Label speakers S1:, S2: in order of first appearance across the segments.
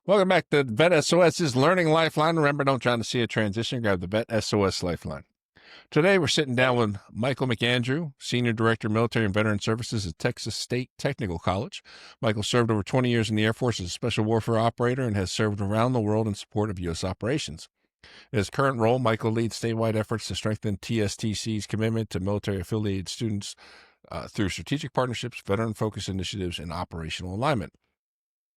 S1: Welcome back to VET S.O.S.'s Learning Lifeline. Remember, don't try to see a transition. Grab the VET S.O.S. Lifeline. Today, we're sitting down with Michael McAndrew, Senior Director, Military and Veteran Services at Texas State Technical College. Michael served over 20 years in the Air Force as a special warfare operator and has served around the world in support of U.S. operations. In his current role, Michael leads statewide efforts to strengthen TSTC's commitment to military-affiliated students through strategic partnerships, veteran-focused initiatives, and operational alignment.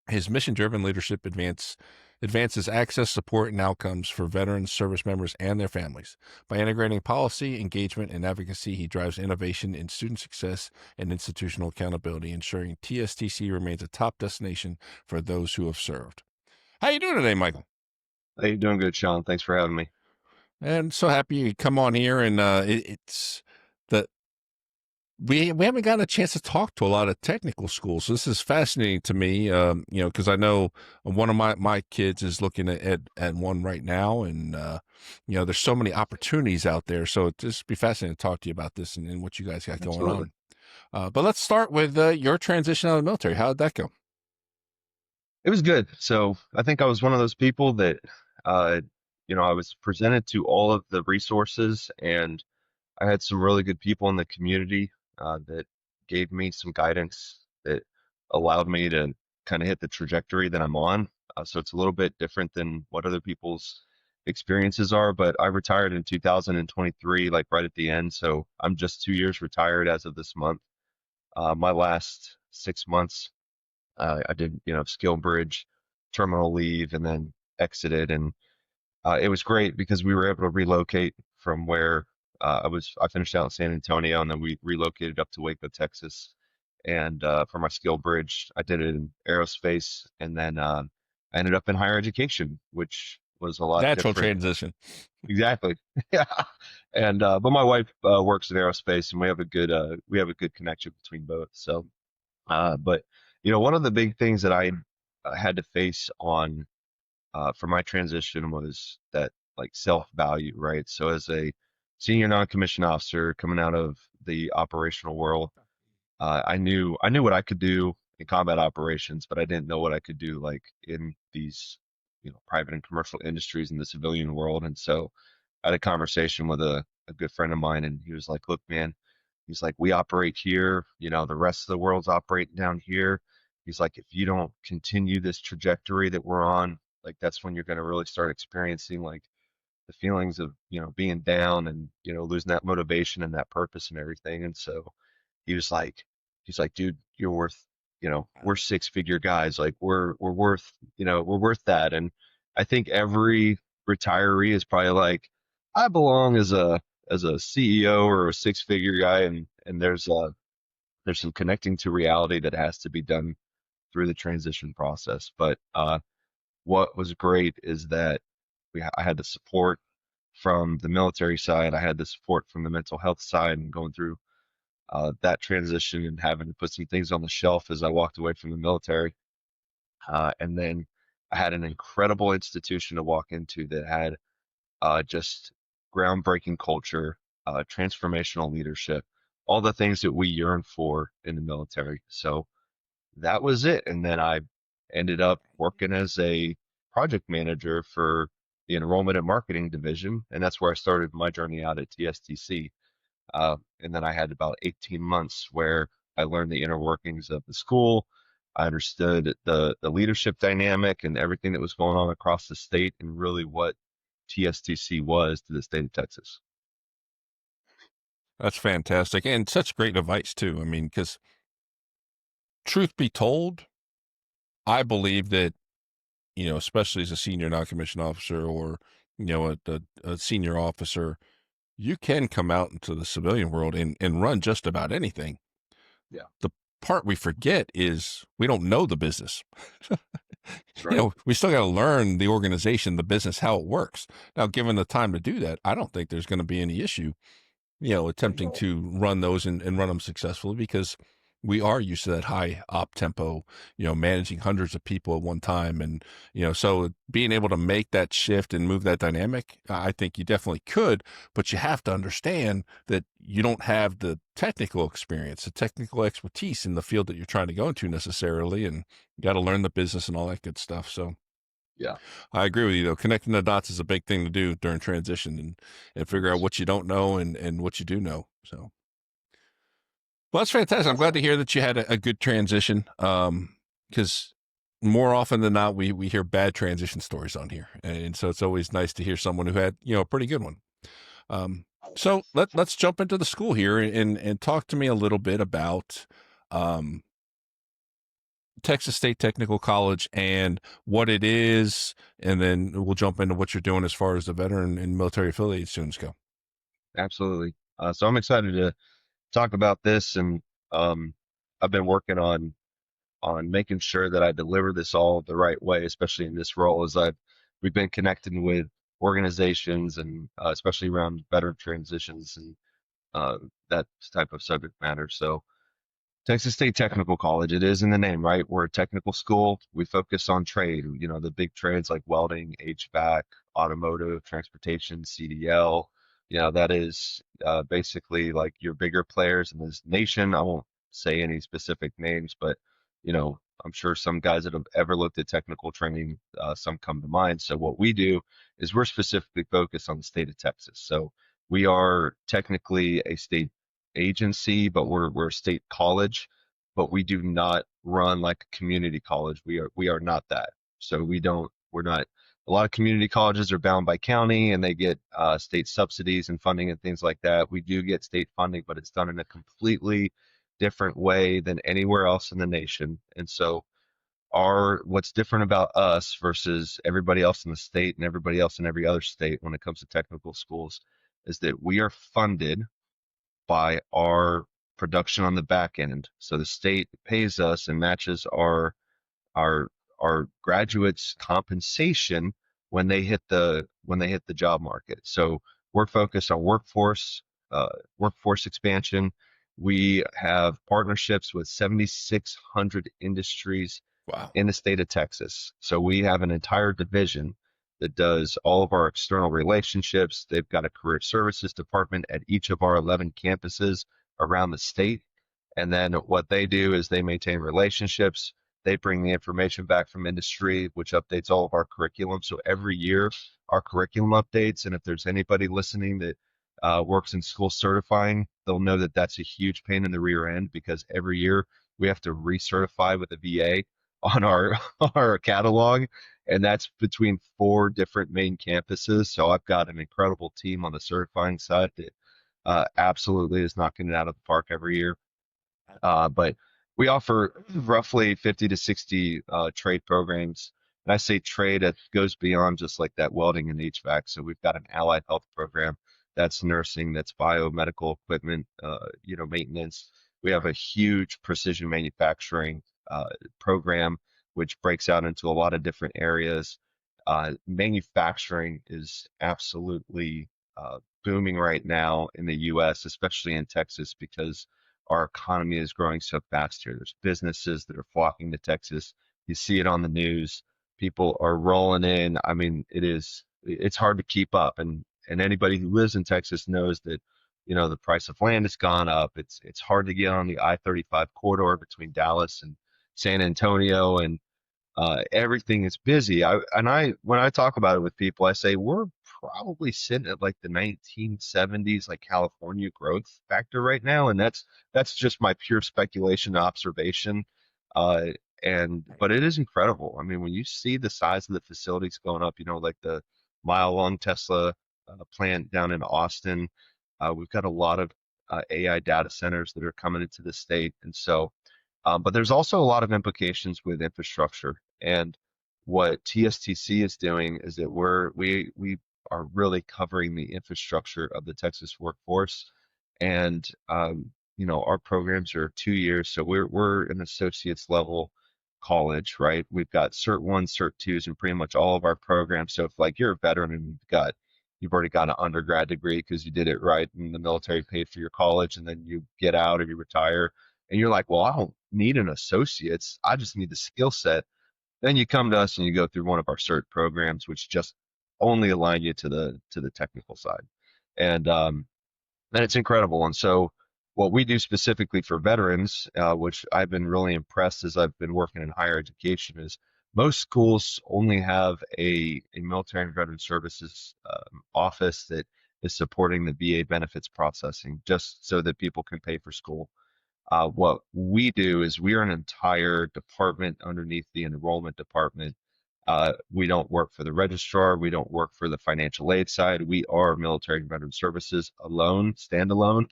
S1: His mission-driven leadership advances access, support, and outcomes for veterans, service members, and their families. By integrating policy, engagement, and advocacy, he drives innovation in student success and institutional accountability, ensuring TSTC remains a top destination for those who have served. How you doing today, Michael?
S2: Hey, you doing good, Sean? Thanks for having me.
S1: And so happy you could come on here. And it's the we haven't gotten a chance to talk to a lot of technical schools. So this is fascinating to me, because I know one of my kids is looking at one right now, and there's so many opportunities out there. So it'd just be fascinating to talk to you about this and what you guys got going
S2: Absolutely.
S1: on. But let's start with your transition out of the military. How did that go?
S2: It was good. So I think I was one of those people that, uh, I was presented to all of the resources, and I had some really good people in the community that gave me some guidance that allowed me to kind of hit the trajectory that I'm on. So it's a little bit different than what other people's experiences are. But I retired in 2023, like right at the end. So I'm just 2 years retired as of this month. My last 6 months, I did, skill bridge, terminal leave, and then exited. And it was great because we were able to relocate from where I finished out in San Antonio, and then we relocated up to Waco, Texas. And for my skill bridge, I did it in aerospace, and then I ended up in higher education, which was a lot
S1: Natural
S2: different.
S1: transition.
S2: Exactly. Yeah. And but my wife works in aerospace, and we have a good connection between both. So, but one of the big things that I had to face on for my transition was that like self value, right? So as a senior non-commissioned officer coming out of the operational world, I knew what I could do in combat operations, but I didn't know what I could do like in these private and commercial industries in the civilian world. And so I had a conversation with a good friend of mine, and he was like, "Look, man," he's like, "we operate here. The rest of the world's operating down here." He's like, "If you don't continue this trajectory that we're on, like that's when you're going to really start experiencing like the feelings of being down and losing that motivation and that purpose and everything." And so he was like, "Dude, you're worth, we're six-figure guys. Like we're worth that." And I think every retiree is probably like, I belong as a CEO or a six-figure guy, and there's some connecting to reality that has to be done through the transition process. But what was great is that I had the support from the military side. I had the support from the mental health side, and going through that transition and having to put some things on the shelf as I walked away from the military. And then I had an incredible institution to walk into that had just groundbreaking culture, transformational leadership, all the things that we yearn for in the military. So that was it. And then I ended up working as a project manager for the enrollment and marketing division. And that's where I started my journey out at TSTC. And then I had about 18 months where I learned the inner workings of the school. I understood the leadership dynamic and everything that was going on across the state, and really what TSTC was to the state of Texas.
S1: That's fantastic. And such great advice, too. I mean, because truth be told, I believe that especially as a senior non-commissioned officer or, a senior officer, you can come out into the civilian world and run just about anything.
S2: Yeah,
S1: The part we forget is we don't know the business.
S2: that's right.
S1: We still got to learn the organization, the business, how it works. Now, given the time to do that, I don't think there's going to be any issue attempting to run those and run them successfully because we are used to that high op tempo, managing hundreds of people at one time. And, so being able to make that shift and move that dynamic, I think you definitely could, but you have to understand that you don't have the technical experience, the technical expertise in the field that you're trying to go into necessarily. And you got to learn the business and all that good stuff. So
S2: Yeah,
S1: I agree with you though. Connecting the dots is a big thing to do during transition and
S2: it
S1: figure out
S2: is.
S1: what you don't know and what you do know. So, well, that's fantastic. I'm glad to hear that you had a good transition. Because more often than not, we hear bad transition stories on here, and so it's always nice to hear someone who had a pretty good one. Um, so let's jump into the school here and talk to me a little bit about um, Texas State Technical College and what it is, and then we'll jump into what you're doing as far as the veteran and military affiliated students go.
S2: Absolutely. So I'm excited to talk about this, and um, I've been working on making sure that I deliver this all the right way, especially in this role, as we've been connecting with organizations and especially around veteran transitions and uh, that type of subject matter. So Texas State Technical College, it is in the name, right? We're a technical school. We focus on trade, the big trades like welding, HVAC, automotive, transportation, CDL. That is basically like your bigger players in this nation. I won't say any specific names, but, I'm sure some guys that have ever looked at technical training, some come to mind. So what we do is we're specifically focused on the state of Texas. So we are technically a state agency, but we're a state college, but we do not run like a community college. We are not that. So we're not. A lot of community colleges are bound by county and they get state subsidies and funding and things like that. We do get state funding, but it's done in a completely different way than anywhere else in the nation. And so our what's different about us versus everybody else in the state and everybody else in every other state when it comes to technical schools is that we are funded by our production on the back end. So the state pays us and matches our our graduates' compensation when they hit the job market. So we're focused on workforce expansion. We have partnerships with 7,600 industries
S1: Wow.
S2: in the state of Texas. So we have an entire division that does all of our external relationships. They've got a career services department at each of our 11 campuses around the state. And then what they do is they maintain relationships. They bring the information back from industry, which updates all of our curriculum. So every year, our curriculum updates. And if there's anybody listening that works in school certifying, they'll know that that's a huge pain in the rear end because every year we have to recertify with the VA on our our catalog, and that's between four different main campuses. So I've got an incredible team on the certifying side that absolutely is knocking it out of the park every year. But we offer roughly 50 to 60 trade programs. And I say trade, it goes beyond just like that welding and HVAC. So we've got an allied health program, that's nursing, that's biomedical equipment, maintenance. We have a huge precision manufacturing program, which breaks out into a lot of different areas. Manufacturing is absolutely booming right now in the U.S., especially in Texas, because our economy is growing so fast here. There's businesses that are flocking to Texas. You see it on the news. People are rolling in. I mean, it's hard to keep up. And anybody who lives in Texas knows that, the price of land has gone up. It's hard to get on the I-35 corridor between Dallas and San Antonio, and everything is busy. When I talk about it with people, I say we're probably sitting at like the 1970s, like California growth factor right now, and that's just my pure speculation and observation. Uh, but it is incredible. I mean, when you see the size of the facilities going up, like the mile-long Tesla plant down in Austin, we've got a lot of AI data centers that are coming into the state, and so. But there's also a lot of implications with infrastructure. And what TSTC is doing is that we are really covering the infrastructure of the Texas workforce. And our programs are 2 years, so we're an associate's level college, right? We've got Cert 1, Cert 2s, and pretty much all of our programs. So if like you're a veteran and you've already got an undergrad degree because you did it right and the military paid for your college, and then you get out or you retire and you're like, well, I don't need an associate's. I just need the skill set. Then you come to us and you go through one of our cert programs, which just only align you to the technical side. And it's incredible. And so what we do specifically for veterans, which I've been really impressed as I've been working in higher education, is most schools only have a military and veteran services office that is supporting the VA benefits processing just so that people can pay for school. What we do is we are an entire department underneath the enrollment department. We don't work for the registrar. We don't work for the financial aid side. We are military and veteran services alone, standalone.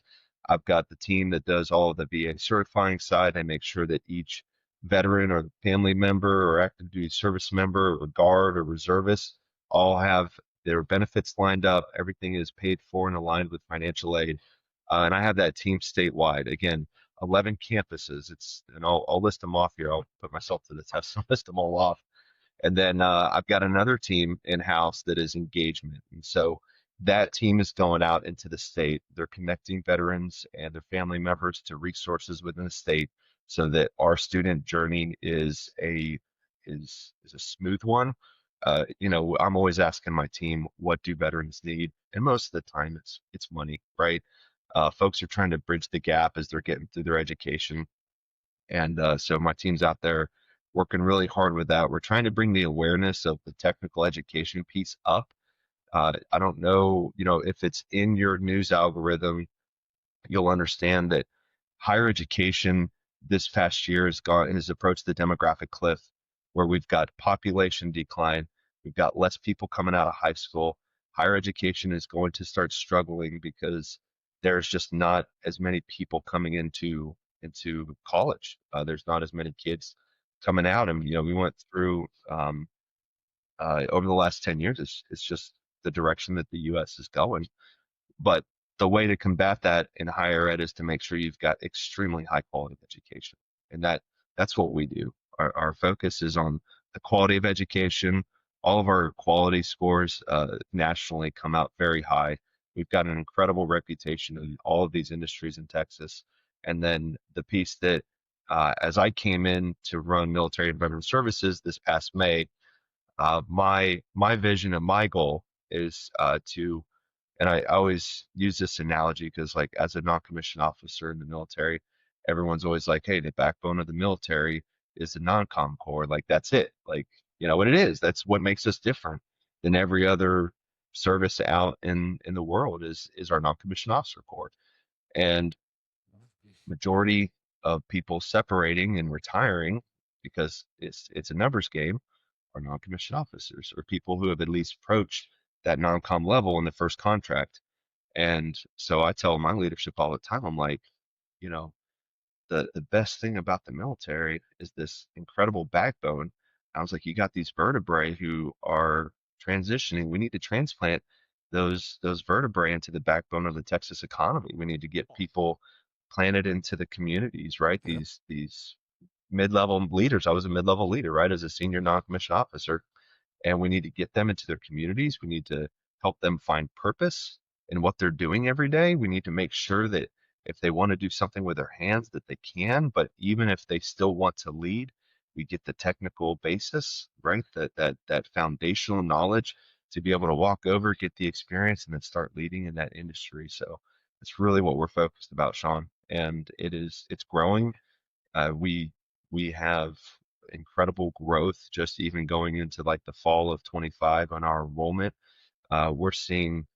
S2: I've got the team that does all of the VA certifying side. I make sure that each veteran or family member or active duty service member or guard or reservist all have their benefits lined up. Everything is paid for and aligned with financial aid. And I have that team statewide. Again, 11 campuses. And I'll list them off here. I'll put myself to the test and list them all off. And then I've got another team in house that is engagement. And so that team is going out into the state. They're connecting veterans and their family members to resources within the state so that our student journey is a smooth one. I'm always asking my team, what do veterans need? And most of the time it's money, right? Folks are trying to bridge the gap as they're getting through their education. And so my team's out there working really hard with that. We're trying to bring the awareness of the technical education piece up. I don't know, if it's in your news algorithm, you'll understand that higher education this past year has gone and has approached the demographic cliff where we've got population decline, we've got less people coming out of high school. Higher education is going to start struggling because there's just not as many people coming into college. There's not as many kids coming out, and we went through over the last 10 years. It's just the direction that the U.S. is going. But the way to combat that in higher ed is to make sure you've got extremely high quality education. And that's what we do. Our focus is on the quality of education. All of our quality scores nationally come out very high. We've got an incredible reputation in all of these industries in Texas. And then the piece that, as I came in to run military and veteran services this past May, my vision and my goal is to and I always use this analogy because, like, as a non-commissioned officer in the military, everyone's always like, "Hey, the backbone of the military is the non-com corps. Like, that's it. Like, what it is. That's what makes us different than every other service out in the world is our non-commissioned officer corps." And majority of people separating and retiring because it's a numbers game are non-commissioned officers or people who have at least approached that non-com level in the first contract. And so I tell my leadership all the time, I'm like, you know, the best thing about the military is this incredible backbone. I was like, you got these vertebrae who are transitioning. We need to transplant those vertebrae into the backbone of the Texas economy. We need to get people planted into the communities, right?
S1: Yeah.
S2: These mid-level leaders. I was a mid-level leader, right, as a senior non-commissioned officer, and we need to get them into their communities. We need to help them find purpose in what they're doing every day. We need to make sure that if they want to do something with their hands that they can, but even if they still want to lead, we get the technical basis, right? That foundational knowledge to be able to walk over, get the experience, and then start leading in that industry. So it's really what we're focused about, Sean. And it's growing. We have incredible growth just even going into like the fall of 25 on our enrollment. We're seeing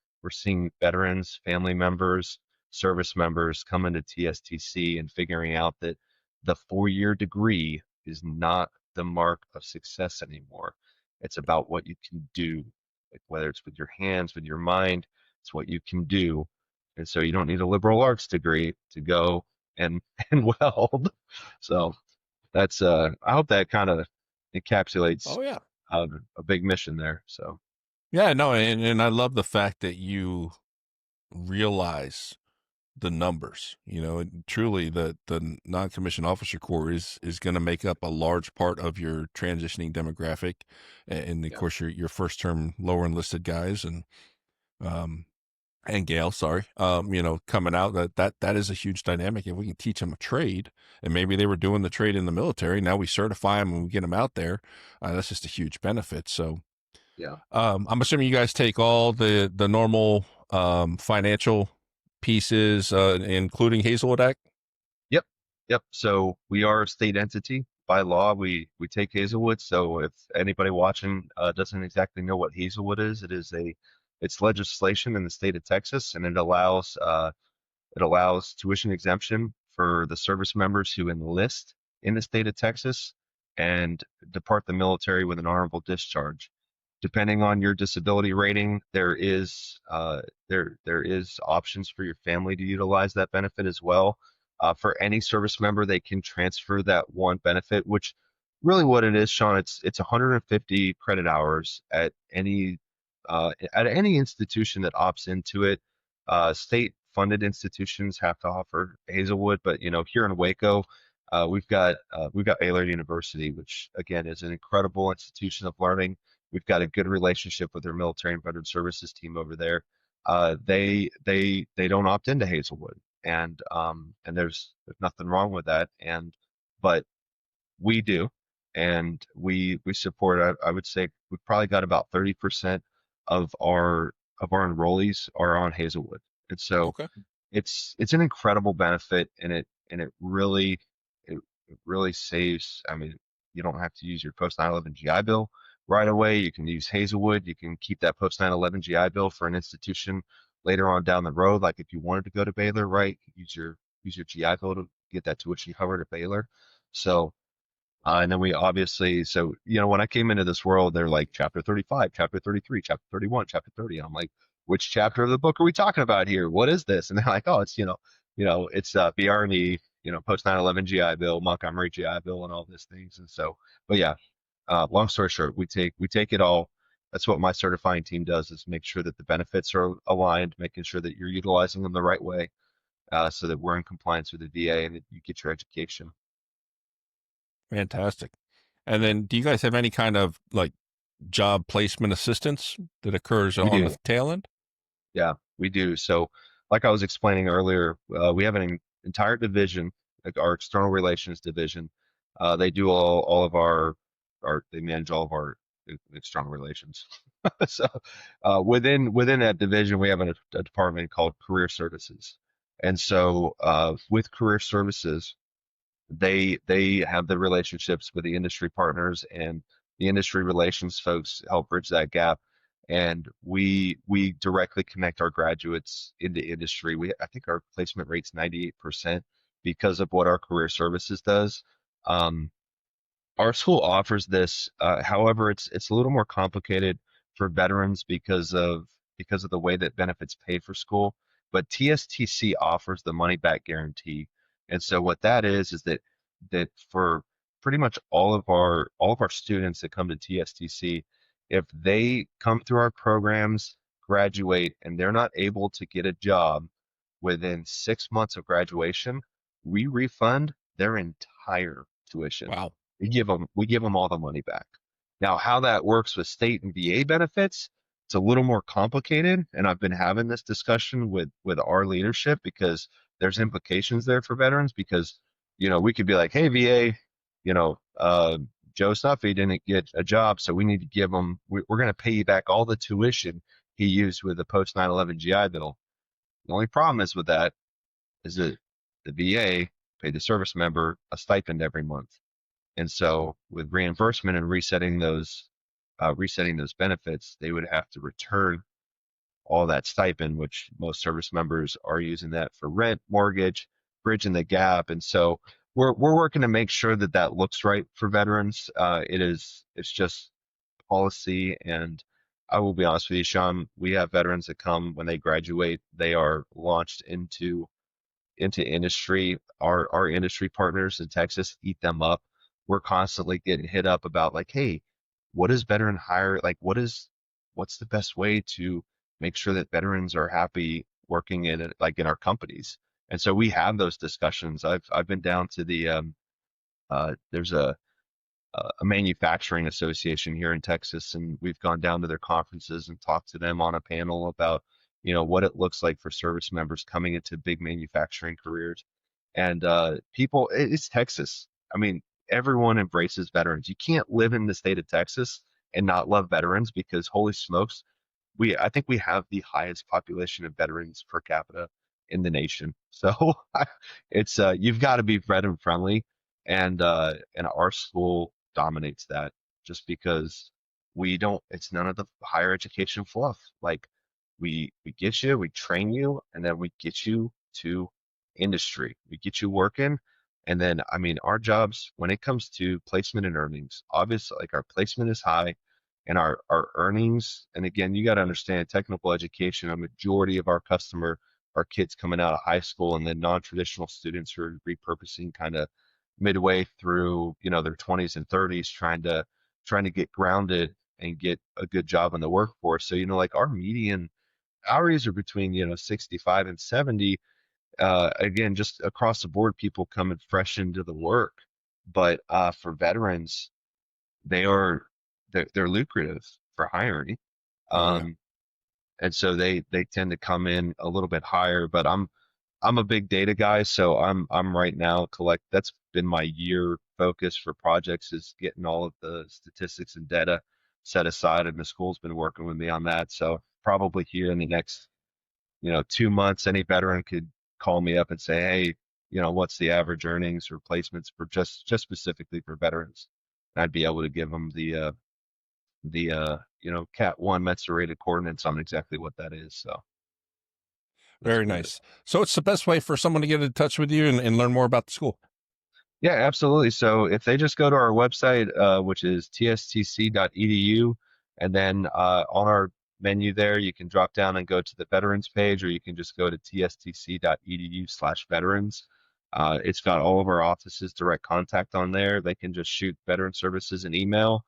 S2: veterans, family members, service members coming to TSTC and figuring out that the 4-year degree is not the mark of success anymore. It's about what you can do, like whether it's with your hands, with your mind, it's what you can do. And so you don't need a liberal arts degree to go and and weld. So that's I hope that kind of encapsulates
S1: Oh yeah.
S2: a big mission there. So
S1: Yeah, no, and I love the fact that you realize the numbers. And truly the non-commissioned officer corps is going to make up a large part of your transitioning demographic, and of
S2: yeah,
S1: course your first term lower enlisted guys um and Gail, sorry, coming out, that is a huge dynamic. If we can teach them a trade, and maybe they were doing the trade in the military, now we certify them and we get them out there. That's just a huge benefit. So
S2: yeah.
S1: I'm assuming you guys take all the normal financial pieces, including Hazelwood Act.
S2: Yep. Yep. So we are a state entity. by law, we take Hazelwood. So if anybody watching doesn't exactly know what Hazelwood is, it's legislation in the state of Texas, and it allows tuition exemption for the service members who enlist in the state of Texas and depart the military with an honorable discharge. Depending on your disability rating, there is options for your family to utilize that benefit as well. For any service member, they can transfer that one benefit, which really what it is, Sean, it's 150 credit hours at any institution that opts into it. State funded institutions have to offer Hazelwood, but here in Waco, we've got Baylor University, which again is an incredible institution of learning. We've got a good relationship with their military and veteran services team over there. They don't opt into Hazelwood, and there's nothing wrong with that. But we do, and we support. I would say we've probably got about 30% of our enrollees are on Hazelwood, and so
S1: Okay.
S2: it's an incredible benefit, and it really saves. I mean, you don't have to use your post 9/11 GI Bill right away. You can use Hazelwood. You can keep that post 9/11 GI Bill for an institution later on down the road. Like if you wanted to go to Baylor, right? Use your GI Bill to get that tuition covered at Baylor. So and then we obviously, so, when I came into this world, they're like chapter 35, chapter 33, chapter 31, chapter 30. And I'm like, which chapter of the book are we talking about here? What is this? And they're like, oh, it's BR&E, post 9/11 GI Bill, Montgomery GI Bill, and all these things. And so, but yeah, long story short, we take it all. That's what my certifying team does, is make sure that the benefits are aligned, making sure that you're utilizing them the right way, so that we're in compliance with the VA and that you get your education.
S1: Fantastic. And then do you guys have any kind of like job placement assistance that occurs
S2: We
S1: on
S2: do.
S1: the tail end?
S2: Yeah, we do. So, like I was explaining earlier, we have an entire division, like our external relations division. They do all of they manage all of our external relations. So, within that division, we have a department called Career Services. And so, with Career Services, they have the relationships with the industry partners, and the industry relations folks help bridge that gap, and we directly connect our graduates into industry. I think our placement rate's 98% because of what our career services does. um, our school offers this. However, it's a little more complicated for veterans because of the way that benefits pay for school. But TSTC offers the money back guarantee, and so what that is that for pretty much all of our students that come to TSTC, if they come through our programs, graduate, and they're not able to get a job within 6 months of graduation, we refund their entire tuition.
S1: Wow.
S2: We give them all the money back. Now, how that works with state and VA benefits, it's a little more complicated, and I've been having this discussion with our leadership because there's implications there for veterans. Because we could be like, hey, VA, you know, uh, Joe Snuffy didn't get a job, so we need to give him. We're going to pay you back all the tuition he used with the post 9/11 GI Bill. The only problem is with that is that the VA paid the service member a stipend every month. And so with reimbursement and resetting those benefits, they would have to return all that stipend, which most service members are using that for rent, mortgage, bridging the gap. And so we're working to make sure that that looks right for veterans. It's just policy. And I will be honest with you, Sean, we have veterans that come when they graduate, they are launched into industry. Our industry partners in Texas eat them up. We're constantly getting hit up about like, hey, what is veteran hire? Like, what's the best way to make sure that veterans are happy working in it, like in our companies? And so we have those discussions. I've been down to there's a manufacturing association here in Texas, and we've gone down to their conferences and talked to them on a panel about, what it looks like for service members coming into big manufacturing careers. And it's Texas. I mean, everyone embraces veterans. You can't live in the state of Texas and not love veterans, because holy smokes, I think we have the highest population of veterans per capita in the nation. So it's you've got to be veteran friendly. and our school dominates that just because we don't. It's none of the higher education fluff. Like we get you, we train you, and then we get you to industry. We get you working, and then I mean our jobs when it comes to placement and earnings, obviously like our placement is high and our earnings, and again, you got to understand technical education, a majority of our customer are kids coming out of high school and then non-traditional students who are repurposing kind of midway through, their 20s and 30s trying to get grounded and get a good job in the workforce. So, like our median hours are between, 65 and 70. Again, just across the board, people coming fresh into the work. But for veterans, they are they're lucrative for hiring.
S1: Oh yeah.
S2: Um, and so they tend to come in a little bit higher, but I'm a big data guy, so I'm right now that's been my year focus for projects is getting all of the statistics and data set aside, and the school's been working with me on that. So probably here in the next 2 months, any veteran could call me up and say, hey, what's the average earnings or placements for just specifically for veterans? And I'd be able to give them the Cat 1 Metz-rated coordinates on exactly what that is. So that's
S1: Very
S2: good.
S1: nice. So it's the best way for someone to get in touch with you and learn more about the school.
S2: Yeah, absolutely. So if they just go to our website, which is tstc.edu, and then on our menu there, you can drop down and go to the veterans page, or you can just go to tstc.edu/veterans. It's got all of our offices direct contact on there. They can just shoot Veteran Services an email,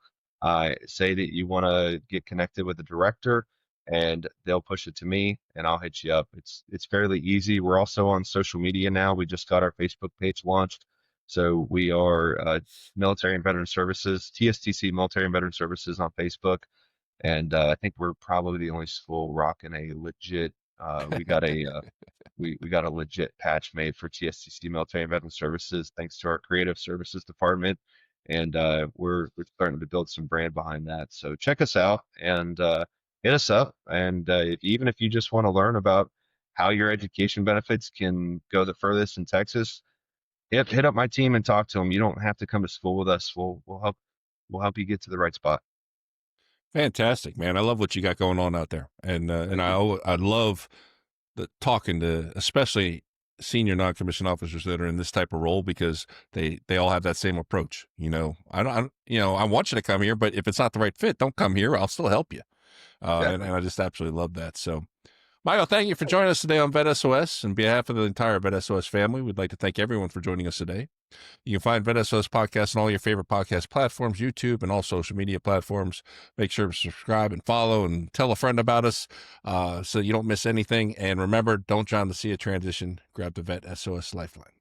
S2: say that you want to get connected with the director, and they'll push it to me, and I'll hit you up. It's fairly easy. We're also on social media now. We just got our Facebook page launched. So we are Military and Veteran Services, TSTC Military and Veteran Services on Facebook, and I think we're probably the only school rocking a legit. We got we got a legit patch made for TSTC Military and Veteran Services, thanks to our creative services department, and we're starting to build some brand behind that. So check us out and hit us up, and even if you just want to learn about how your education benefits can go the furthest in Texas, hit up my team and talk to them. You don't have to come to school with us. We'll help you get to the right spot.
S1: Fantastic, man. I love what you got going on out there. And
S2: Thank you.
S1: I love the talking to especially senior non-commissioned officers that are in this type of role because they all have that same approach. I want you to come here, but if it's not the right fit, don't come here. I'll still help you. And,
S2: Exactly.
S1: and I just absolutely love that. So Michael, thank you for joining us today on VET S.O.S. On behalf of the entire VET S.O.S. family, we'd like to thank everyone for joining us today. You can find VET S.O.S. podcast on all your favorite podcast platforms, YouTube, and all social media platforms. Make sure to subscribe and follow and tell a friend about us so you don't miss anything. And remember, don't drown to see a transition. Grab the VET S.O.S. Lifeline.